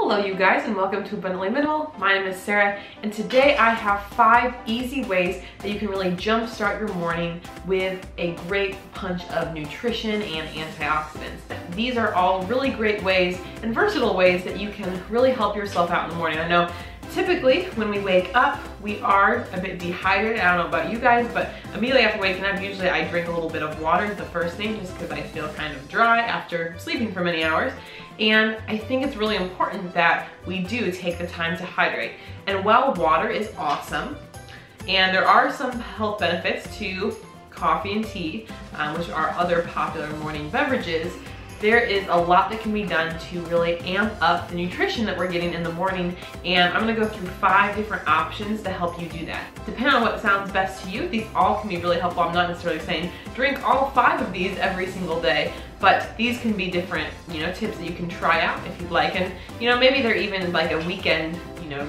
Hello you guys and welcome to Abundantly Minimal. My name is Sarah and today I have 5 easy ways that you can really jumpstart your morning with a great punch of nutrition and antioxidants. These are all really great ways and versatile ways that you can really help yourself out in the morning. I know typically when we wake up we are a bit dehydrated. I don't know about you guys, but immediately after waking up usually I drink a little bit of water the first thing just because I feel kind of dry after sleeping for many hours. And I think it's really important that we do take the time to hydrate. And while water is awesome, and there are some health benefits to coffee and tea, which are other popular morning beverages, there is a lot that can be done to really amp up the nutrition that we're getting in the morning. And I'm gonna go through 5 different options to help you do that. Depending on what sounds best to you, these all can be really helpful. I'm not necessarily saying drink all 5 of these every single day, but these can be different, tips that you can try out if you'd like. And, maybe they're even like a weekend,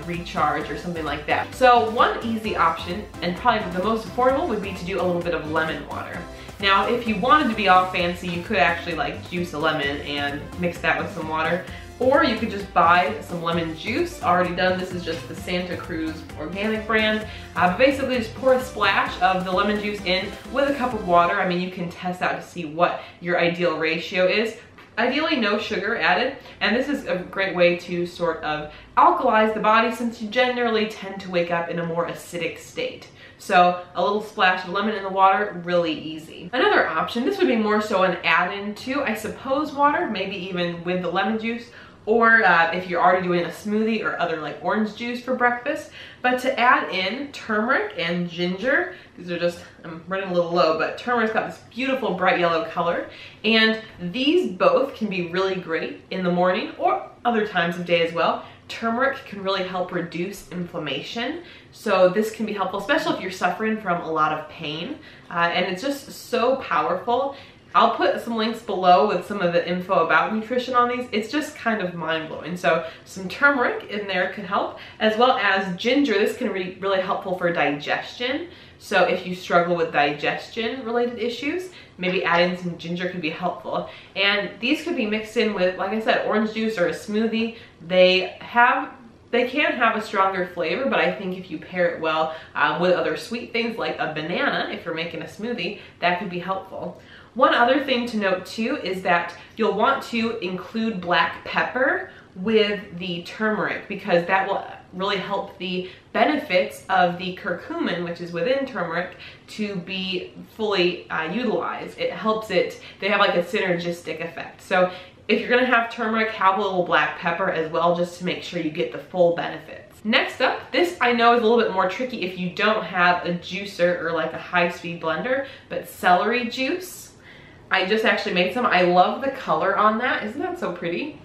recharge or something like that. So one easy option, and probably the most affordable, would be to do a little bit of lemon water. Now, if you wanted to be all fancy, you could actually like juice a lemon and mix that with some water. Or you could just buy some lemon juice already done. This is just the Santa Cruz organic brand. But basically just pour a splash of the lemon juice in with a cup of water. I mean, you can test out to see what your ideal ratio is. Ideally no sugar added, and this is a great way to sort of alkalize the body since you generally tend to wake up in a more acidic state. So a little splash of lemon in the water, really easy. Another option, this would be more so an add-in to, I suppose, water, maybe even with the lemon juice, or if you're already doing a smoothie or other like orange juice for breakfast. But to add in turmeric and ginger, these are just, I'm running a little low, but turmeric's got this beautiful bright yellow color. And these both can be really great in the morning or other times of day as well. Turmeric can really help reduce inflammation. So this can be helpful, especially if you're suffering from a lot of pain. And it's just so powerful. I'll put some links below with some of the info about nutrition on these. It's just kind of mind-blowing. So some turmeric in there can help, as well as ginger. This can be really helpful for digestion. So if you struggle with digestion related issues, maybe adding some ginger could be helpful. And these could be mixed in with, like I said, orange juice or a smoothie. They can have a stronger flavor, but I think if you pair it well with other sweet things like a banana, if you're making a smoothie, that could be helpful. One other thing to note too is that you'll want to include black pepper with the turmeric because that will really help the benefits of the curcumin, which is within turmeric, to be fully utilized. It helps it, they have like a synergistic effect. So if you're gonna have turmeric, have a little black pepper as well, just to make sure you get the full benefits. Next up, this I know is a little bit more tricky if you don't have a juicer or like a high-speed blender, but celery juice. I just actually made some. I love the color on that. Isn't that so pretty?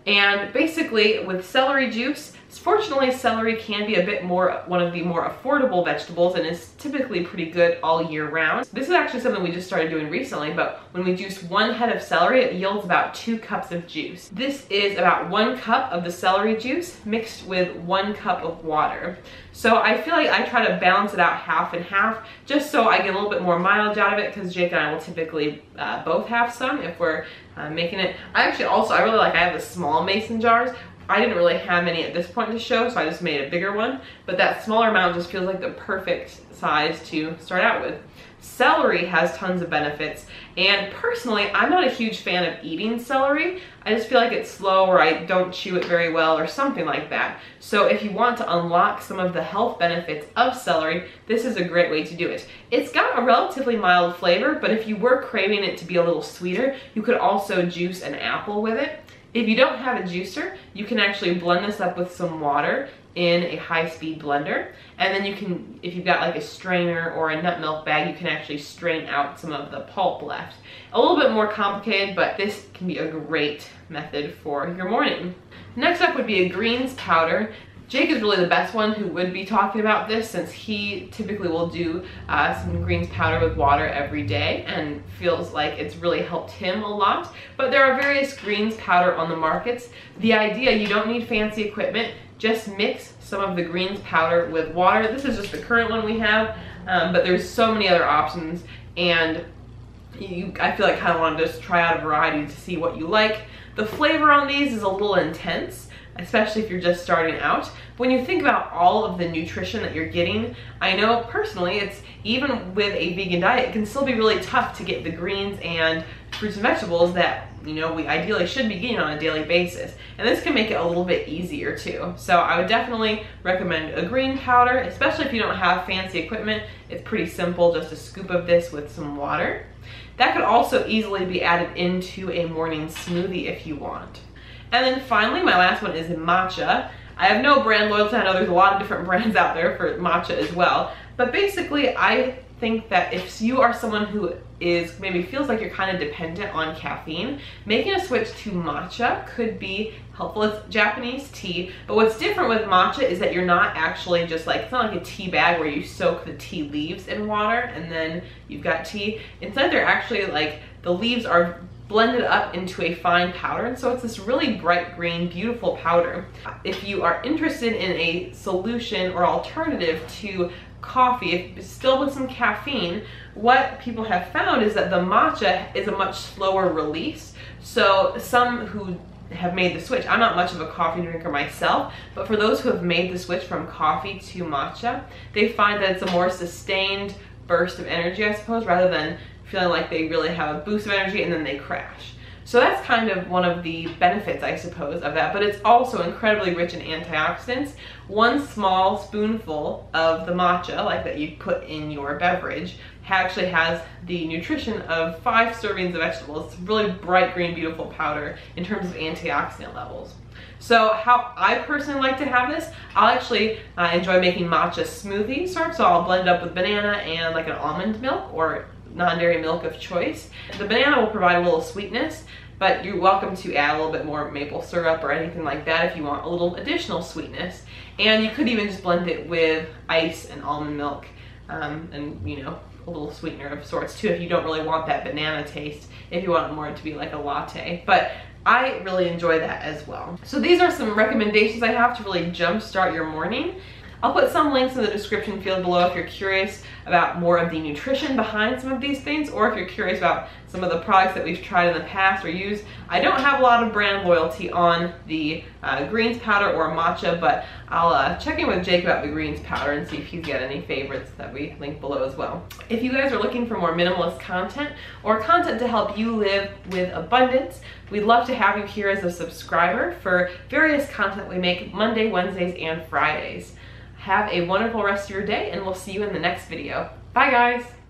And basically with celery juice, fortunately celery can be a bit more, one of the more affordable vegetables and is typically pretty good all year round. This is actually something we just started doing recently, but when we juice 1 head of celery, it yields about 2 cups of juice. This is about 1 cup of the celery juice mixed with 1 cup of water. So I feel like I try to balance it out half and half, just so I get a little bit more mileage out of it, because Jake and I will typically both have some if we're making it. I really like, I have the small mason jars. I didn't really have any at this point to show, so I just made a bigger one, but that smaller amount just feels like the perfect size to start out with. Celery has tons of benefits, and personally, I'm not a huge fan of eating celery. I just feel like it's slow, or I don't chew it very well, or something like that. So if you want to unlock some of the health benefits of celery, this is a great way to do it. It's got a relatively mild flavor, but if you were craving it to be a little sweeter, you could also juice an apple with it. If you don't have a juicer, you can actually blend this up with some water in a high-speed blender, and then you can, if you've got like a strainer or a nut milk bag, you can actually strain out some of the pulp left. A little bit more complicated, but this can be a great method for your morning. Next up would be a greens powder. Jake is really the best one who would be talking about this, since he typically will do some greens powder with water every day and feels like it's really helped him a lot. But there are various greens powder on the markets. The idea, you don't need fancy equipment, just mix some of the greens powder with water. This is just the current one we have, but there's so many other options, and I feel like kind of want to just try out a variety to see what you like. The flavor on these is a little intense, especially if you're just starting out. When you think about all of the nutrition that you're getting, I know personally it's, even with a vegan diet, it can still be really tough to get the greens and fruits and vegetables that, you know, we ideally should be getting on a daily basis. And this can make it a little bit easier too. So I would definitely recommend a green powder, especially if you don't have fancy equipment. It's pretty simple, just a scoop of this with some water. That could also easily be added into a morning smoothie if you want. And then finally, my last one is matcha. I have no brand loyalty. I know there's a lot of different brands out there for matcha as well. But basically, I think that if you are someone who is maybe feels like you're kind of dependent on caffeine, making a switch to matcha could be helpful. It's Japanese tea, but what's different with matcha is that you're not actually just like, it's not like a tea bag where you soak the tea leaves in water and then you've got tea. Instead, they're actually like, the leaves are blended up into a fine powder, and so it's this really bright green, beautiful powder. If you are interested in a solution or alternative to coffee, if still with some caffeine, what people have found is that the matcha is a much slower release. So some who have made the switch, I'm not much of a coffee drinker myself, but for those who have made the switch from coffee to matcha, they find that it's a more sustained burst of energy, I suppose, rather than feeling like they really have a boost of energy and then they crash. So that's kind of one of the benefits, I suppose, of that, but it's also incredibly rich in antioxidants. One small spoonful of the matcha, like that you put in your beverage, actually has the nutrition of 5 servings of vegetables. It's really bright green, beautiful powder in terms of antioxidant levels. So how I personally like to have this, I'll actually enjoy making matcha smoothies, so I'll blend it up with banana and like an almond milk or non-dairy milk of choice. The banana will provide a little sweetness, but you're welcome to add a little bit more maple syrup or anything like that if you want a little additional sweetness. And you could even just blend it with ice and almond milk and, you know, a little sweetener of sorts too if you don't really want that banana taste, if you want it more to be like a latte. But I really enjoy that as well. So these are some recommendations I have to really jumpstart your morning. I'll put some links in the description field below if you're curious about more of the nutrition behind some of these things, or if you're curious about some of the products that we've tried in the past or used. I don't have a lot of brand loyalty on the greens powder or matcha, but I'll check in with Jake about the greens powder and see if he's got any favorites that we link below as well. If you guys are looking for more minimalist content or content to help you live with abundance, we'd love to have you here as a subscriber for various content we make Monday, Wednesdays, and Fridays. Have a wonderful rest of your day, and we'll see you in the next video. Bye, guys.